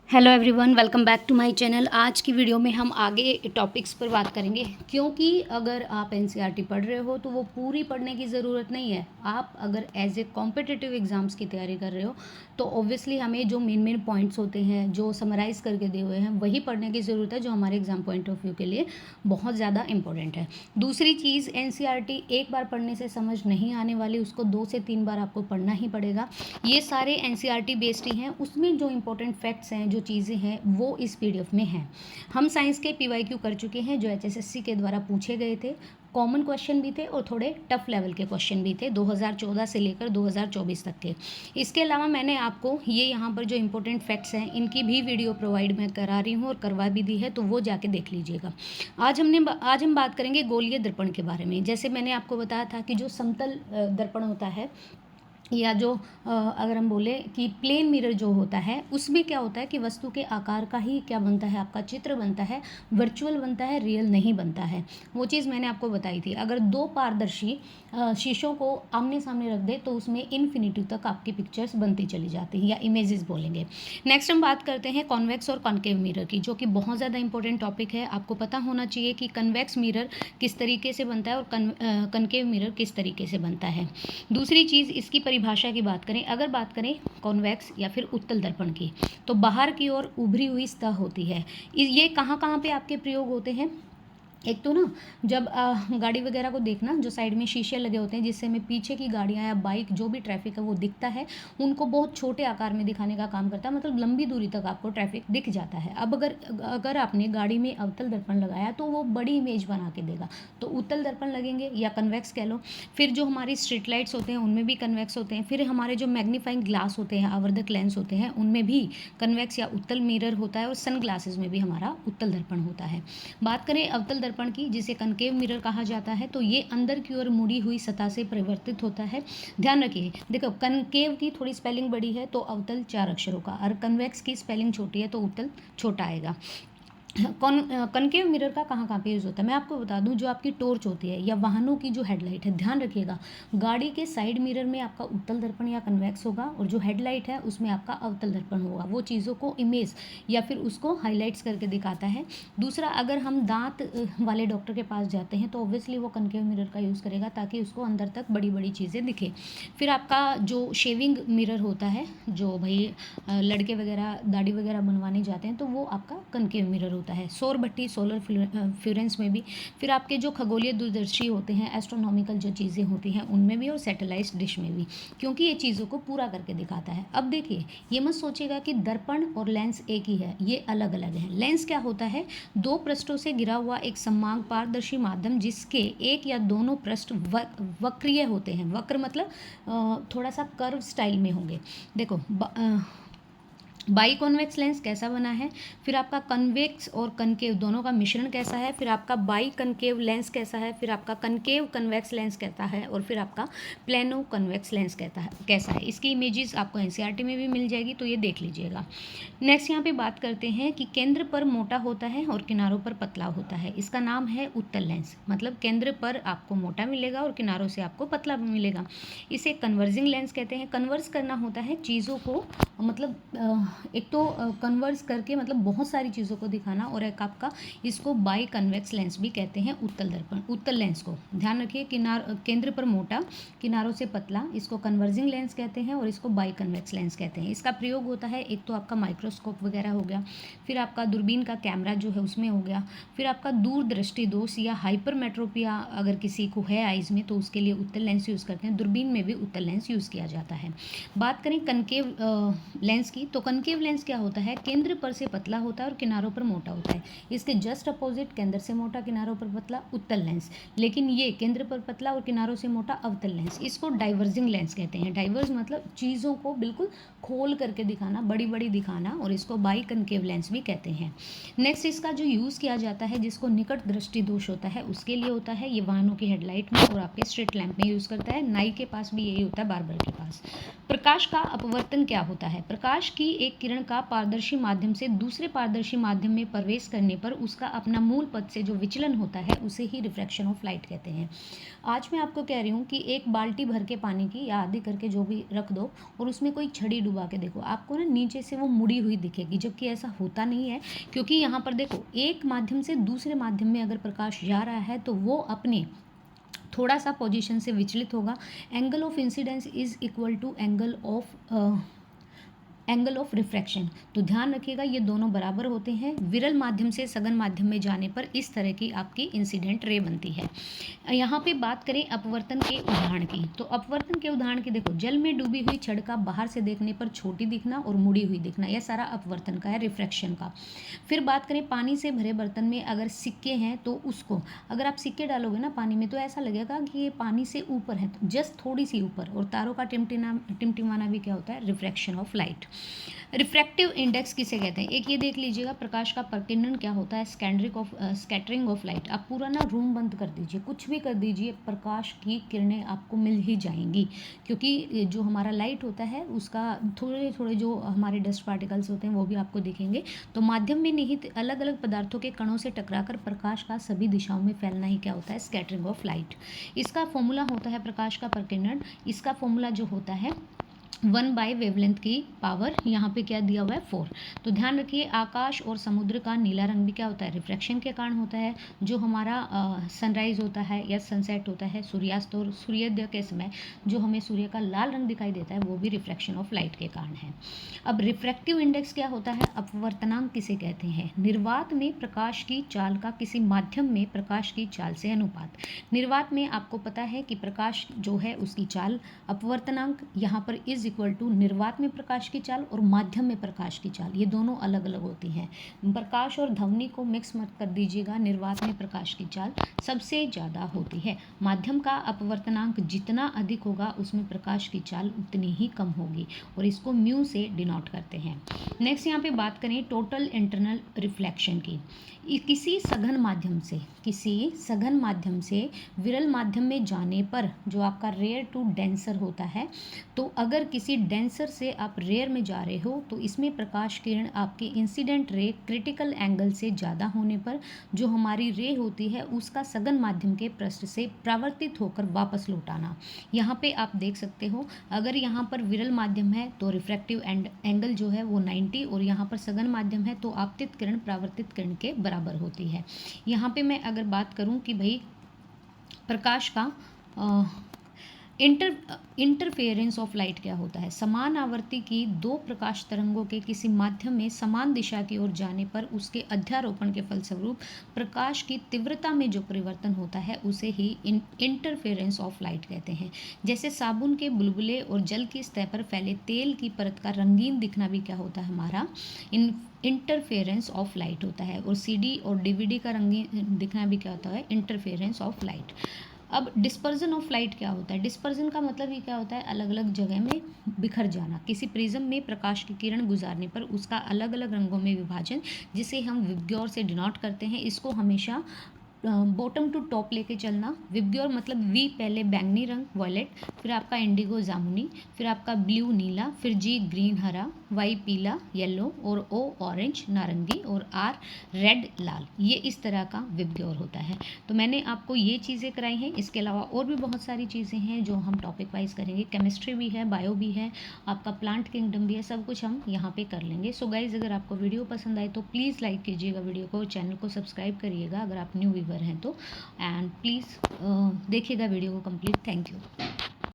Hello everyone, welcome back to my channel. आज की video में हम आगे टॉपिक्स पर बात करेंगे, क्योंकि अगर आप एनसीईआरटी पढ़ रहे हो तो वो पूरी पढ़ने की ज़रूरत नहीं है। आप अगर एज ए कॉम्पिटिटिव एग्ज़ाम्स की तैयारी कर रहे हो तो ऑब्वियसली हमें जो मेन पॉइंट्स होते हैं, जो समराइज़ करके दिए हुए हैं, वही पढ़ने की ज़रूरत है, जो हमारे एग्ज़ाम पॉइंट ऑफ व्यू के लिए बहुत ज़्यादा इंपॉर्टेंट है। दूसरी चीज़, एनसीईआरटी एक बार पढ़ने से समझ नहीं आने वाली, उसको 2 से 3 बार आपको पढ़ना ही पड़ेगा। ये सारे एनसीईआरटी बेस्ड ही हैं, उसमें जो इंपॉर्टेंट फैक्ट्स हैं, जो चीज़ें हैं, वो इस पीडीएफ में हैं। हम साइंस के पीवाईक्यू कर चुके हैं, जो एचएसएससी के द्वारा पूछे गए थे। कॉमन क्वेश्चन भी थे और थोड़े टफ लेवल के क्वेश्चन भी थे 2014 से लेकर 2024 तक के। इसके अलावा मैंने आपको ये यहाँ पर जो इंपॉर्टेंट फैक्ट्स हैं, इनकी भी वीडियो प्रोवाइड मैं करा रही हूँ और करवा भी दी है, तो वो जाके देख लीजिएगा। आज हम बात करेंगे गोलीय दर्पण के बारे में। जैसे मैंने आपको बताया था कि जो समतल दर्पण होता है, या जो अगर हम बोले कि प्लेन मिरर जो होता है, उसमें क्या होता है कि वस्तु के आकार का ही क्या बनता है, आपका चित्र बनता है, वर्चुअल बनता है, रियल नहीं बनता है। वो चीज़ मैंने आपको बताई थी। अगर दो पारदर्शी शीशों को आमने सामने रख दे तो उसमें इन्फिनिटी तक आपकी पिक्चर्स बनती चली जाती हैं, या इमेजेस बोलेंगे। नेक्स्ट हम बात करते हैं कॉन्वेक्स और कॉन्केव मिरर की, जो कि बहुत ज़्यादा इंपॉर्टेंट टॉपिक है। आपको पता होना चाहिए कि कन्वेक्स मिरर किस तरीके से बनता है और कॉन्केव मिरर किस तरीके से बनता है। दूसरी चीज़, इसकी परिभाषा की बात करें, अगर बात करें कॉन्वेक्स या फिर उत्तल दर्पण की, तो बाहर की ओर उभरी हुई सतह होती है। ये कहाँ कहाँ पे आपके प्रयोग होते हैं? एक तो ना, जब गाड़ी वगैरह को देखना, जो साइड में शीशे लगे होते हैं, जिससे हमें पीछे की गाड़ियाँ या बाइक, जो भी ट्रैफिक है वो दिखता है, उनको बहुत छोटे आकार में दिखाने का काम करता है। मतलब लंबी दूरी तक आपको ट्रैफिक दिख जाता है। अब अगर आपने गाड़ी में अवतल दर्पण लगाया तो वो बड़ी इमेज बना के देगा, तो उत्तल दर्पण लगेंगे या कन्वेक्स कह लो। फिर जो हमारी स्ट्रीट लाइट्स होते हैं, उनमें भी कन्वेक्स होते हैं। फिर हमारे जो मैग्नीफाइंग ग्लास होते हैं, आवर्धक लेंस होते हैं, उनमें भी कन्वेक्स या उत्तल मिरर होता है। और सन ग्लासेस में भी हमारा उत्तल दर्पण होता है। बात करें अवतल दर्पण की, जिसे कनकेव मिरर कहा जाता है, तो ये अंदर की ओर मुड़ी हुई सतह से परिवर्तित होता है। ध्यान रखिए, देखो कनकेव की थोड़ी स्पेलिंग बड़ी है तो अवतल 4 अक्षरों का, और कन्वेक्स की स्पेलिंग छोटी है तो उत्तल छोटा आएगा। कनकेव मिरर का कहाँ कहाँ पे यूज़ होता है, मैं आपको बता दूं। जो आपकी टॉर्च होती है या वाहनों की जो हेडलाइट है, ध्यान रखिएगा, गाड़ी के साइड मिरर में आपका उत्तल दर्पण या कन्वेक्स होगा, और जो हेडलाइट है उसमें आपका अवतल दर्पण होगा। वो चीज़ों को इमेज या फिर उसको हाईलाइट्स करके दिखाता है। दूसरा, अगर हम दांत वाले डॉक्टर के पास जाते हैं तो ऑब्वियसली वो कनकेव मिरर का यूज़ करेगा, ताकि उसको अंदर तक बड़ी बड़ी चीज़ें दिखे। फिर आपका जो शेविंग मिरर होता है, जो भाई लड़के वगैरह दाढ़ी वगैरह बनवाने जाते हैं, तो वो आपका कनकेव मिरर होता है। सौर भट्टी, सोलर फ्लोरेंस में भी। फिर आपके जो खगोलीय दूरदर्शी होते हैं, एस्ट्रोनॉमिकल जो चीज़ें होती हैं, उनमें भी, और सैटेलाइट डिश में भी, क्योंकि ये चीज़ों को पूरा करके दिखाता है। अब देखिए, ये मत सोचिएगा कि दर्पण और लेंस एक ही है, ये अलग अलग है। लेंस क्या होता है? दो पृष्ठों से घिरा हुआ एक समान पारदर्शी माध्यम, जिसके एक या दोनों पृष्ठ वक्रीय होते हैं। वक्र मतलब थोड़ा सा कर्व स्टाइल में होंगे। देखो, बाई कॉन्वेक्स लेंस कैसा बना है, फिर आपका कन्वेक्स और कनकेव दोनों का मिश्रण कैसा है, फिर आपका बाई कनकेव लेंस कैसा है, फिर आपका कनकेव कन्वेक्स लेंस कैसा है, और फिर आपका प्लेनो कन्वेक्स लेंस कैसा है। इसकी इमेजेस आपको एनसीईआरटी में भी मिल जाएगी, तो ये देख लीजिएगा। नेक्स्ट यहाँ पे बात करते हैं कि केंद्र पर मोटा होता है और किनारों पर पतला होता है। इसका नाम है उत्तल लेंस। मतलब केंद्र पर आपको मोटा मिलेगा और किनारों से आपको पतला मिलेगा। इसे कन्वर्जिंग लेंस कहते हैं। कन्वर्स करना होता है चीज़ों को, मतलब एक तो कन्वर्स करके मतलब बहुत सारी चीज़ों को दिखाना, और एक आपका इसको बाई कन्वेक्स लेंस भी कहते हैं, उत्तल दर्पण, उत्तल लेंस को। ध्यान रखिए, केंद्र पर मोटा, किनारों से पतला, इसको कन्वर्जिंग लेंस कहते हैं, और इसको बाई कन्वेक्स लेंस कहते हैं। इसका प्रयोग होता है, एक तो आपका माइक्रोस्कोप वगैरह हो गया, फिर आपका दूरबीन का कैमरा जो है उसमें हो गया, फिर आपका दूरदृष्टि दोष या हाइपरमेट्रोपिया अगर किसी को है आइज़ में, तो उसके लिए उत्तल लेंस यूज़ करते हैं। दूरबीन में भी उत्तल लेंस यूज़ किया जाता है। बात करें कनकेव लेंस की, तो कनकेव लेंस क्या होता है? केंद्र पर से पतला होता है और किनारों पर मोटा होता है। इसके जस्ट अपोजिट, केंद्र से मोटा किनारों पर पतला, उत्तल लेंस। लेकिन ये केंद्र पर पतला और किनारों से मोटा, अवतल लेंस। इसको डाइवर्जिंग लेंस कहते हैं। डाइवर्ज मतलब चीज़ों को बिल्कुल खोल करके दिखाना, बड़ी बड़ी दिखाना, और इसको बाई कनकेव लेंस भी कहते हैं। नेक्स्ट, इसका जो यूज़ किया जाता है, जिसको निकट दृष्टि दोष होता है, उसके लिए होता है। ये वाहनों की हेडलाइट में और आपके स्ट्रीट लैंप में यूज़ करता है। नाई के पास भी यही होता है, बार्बर के पास। प्रकाश का अपवर्तन क्या होता है? प्रकाश की एक एक किरण का पारदर्शी माध्यम से दूसरे पारदर्शी माध्यम में प्रवेश करने पर उसका अपना मूल पथ से जो विचलन होता है उसे ही रिफ्रैक्शन ऑफ लाइट कहते हैं। आज मैं आपको कह रही हूँ कि एक बाल्टी भर के पानी की या आधी करके जो भी रख दो और उसमें कोई छड़ी डुबा के देखो, आपको ना नीचे से वो मुड़ी हुई दिखेगी, जबकि ऐसा होता नहीं है। क्योंकि यहाँ पर देखो, एक माध्यम से दूसरे माध्यम में अगर प्रकाश जा रहा है तो वो अपने थोड़ा सा पोजीशन से विचलित होगा। Angle of incidence is equal to angle of refraction. तो ध्यान रखिएगा ये दोनों बराबर होते हैं। विरल माध्यम से सघन माध्यम में जाने पर इस तरह की आपकी इंसिडेंट रे बनती है। यहाँ पे बात करें अपवर्तन के उदाहरण की, तो अपवर्तन के उदाहरण की देखो, जल में डूबी हुई छड़ का बाहर से देखने पर छोटी दिखना और मुड़ी हुई दिखना, यह सारा अपवर्तन का है, रिफ्रैक्शन का। फिर बात करें पानी से भरे बर्तन में अगर सिक्के हैं तो उसको अगर आप सिक्के डालोगे ना पानी में तो ऐसा लगेगा कि ये पानी से ऊपर है, जस्ट थोड़ी सी ऊपर। और तारों का टिमटिमाना भी क्या होता है, refraction of light. Refractive index किसे कहते हैं, एक ये देख लीजिएगा, प्रकाश का प्रकीर्णन क्या होता है, स्कैटरिंग ऑफ लाइट। आप पूरा ना रूम बंद कर दीजिए, कुछ भी कर दीजिए, प्रकाश की किरणें आपको मिल ही जाएंगी। क्योंकि जो हमारा लाइट होता है उसका थोड़े थोड़े जो हमारे डस्ट पार्टिकल्स होते हैं वो भी आपको दिखेंगे। तो माध्यम में निहित अलग अलग पदार्थों के कणों से टकराकर प्रकाश का सभी दिशाओं में फैलना ही क्या होता है, स्कैटरिंग ऑफ लाइट। इसका फॉर्मूला होता है प्रकाश का प्रकीर्णन, इसका फॉर्मूला जो होता है 1 वेवलेंथ की पावर, यहाँ पे क्या दिया हुआ है 4। तो ध्यान रखिए, आकाश और समुद्र का नीला रंग भी क्या होता है, रिफ्रैक्शन के कारण होता है। जो हमारा सनराइज होता है या सनसेट होता है, सूर्यास्त और सूर्योदय के समय जो हमें सूर्य का लाल रंग दिखाई देता है वो भी रिफ्रैक्शन ऑफ लाइट के कारण है। अब रिफ्रैक्टिव इंडेक्स क्या होता है, अपवर्तनांक किसे कहते हैं, निर्वात में प्रकाश की चाल का किसी माध्यम में प्रकाश की चाल से अनुपात। निर्वात में आपको पता है कि प्रकाश जो है उसकी चाल, अपवर्तनांक यहाँ पर इज इक्वल टू निर्वात में प्रकाश की चाल और माध्यम में प्रकाश की चाल, ये दोनों अलग अलग होती हैं। प्रकाश और ध्वनि को मिक्स मत कर दीजिएगा, निर्वात में प्रकाश की चाल सबसे ज़्यादा होती है। माध्यम का अपवर्तनांक जितना अधिक होगा उसमें प्रकाश की चाल उतनी ही कम होगी और इसको म्यू से डिनोट करते हैं। नेक्स्ट यहाँ पे बात करें टोटल इंटरनल रिफ्लेक्शन की। किसी सघन माध्यम से विरल माध्यम में जाने पर जो आपका रेयर टू डेंसर होता है, तो अगर किसी डेंसर से आप रेयर में जा रहे हो तो इसमें प्रकाश किरण आपकी इंसिडेंट रे क्रिटिकल एंगल से ज़्यादा होने पर जो हमारी रे होती है उसका सघन माध्यम के पृष्ठ से परावर्तित होकर वापस लौट आना। यहाँ पे आप देख सकते हो, अगर यहाँ पर विरल माध्यम है तो रिफ्रैक्टिव एंगल जो है वो 90 और यहाँ पर सघन माध्यम है तो आपतित किरण परावर्तित किरण के बराबर होती है। यहाँ पे मैं अगर बात करूँ कि भाई प्रकाश का इंटरफेरेंस ऑफ लाइट क्या होता है, समान आवर्ती की दो प्रकाश तरंगों के किसी माध्यम में समान दिशा की ओर जाने पर उसके अध्यारोपण के फलस्वरूप प्रकाश की तीव्रता में जो परिवर्तन होता है उसे ही इंटरफेरेंस ऑफ लाइट कहते हैं। जैसे साबुन के बुलबुले और जल की सतह पर फैले तेल की परत का रंगीन दिखना भी क्या होता है, हमारा इंटरफेरेंस ऑफ लाइट होता है। और सीडी और डीवीडी का रंगीन दिखना भी क्या होता है, इंटरफेरेंस ऑफ लाइट। अब डिस्पर्जन ऑफ लाइट क्या होता है, डिस्पर्जन का मतलब ये क्या होता है, अलग अलग जगह में बिखर जाना। किसी प्रिज्म में प्रकाश की किरण गुजारने पर उसका अलग अलग रंगों में विभाजन, जिसे हम विबग्योर से डिनोट करते हैं। इसको हमेशा बॉटम टू टॉप लेके चलना। विबग्योर मतलब वी पहले बैंगनी रंग वॉयलेट, फिर आपका इंडिगो जामुनी, फिर आपका ब्लू नीला, फिर जी ग्रीन हरा, वाई पीला येलो और ओ ऑरेंज नारंगी और आर रेड लाल। ये इस तरह का विबग्योर होता है। तो मैंने आपको ये चीज़ें कराई हैं, इसके अलावा और भी बहुत सारी चीज़ें हैं जो हम टॉपिक वाइज करेंगे। केमिस्ट्री भी है, बायो भी है, आपका प्लांट किंगडम भी है, सब कुछ हम यहाँ पे कर लेंगे। सो गाइज, अगर आपको वीडियो पसंद आए तो प्लीज़ लाइक कीजिएगा वीडियो को, चैनल को सब्सक्राइब करिएगा अगर आप न्यू व्यूवर हैं तो, एंड प्लीज़ देखिएगा वीडियो को कंप्लीट। Thank you.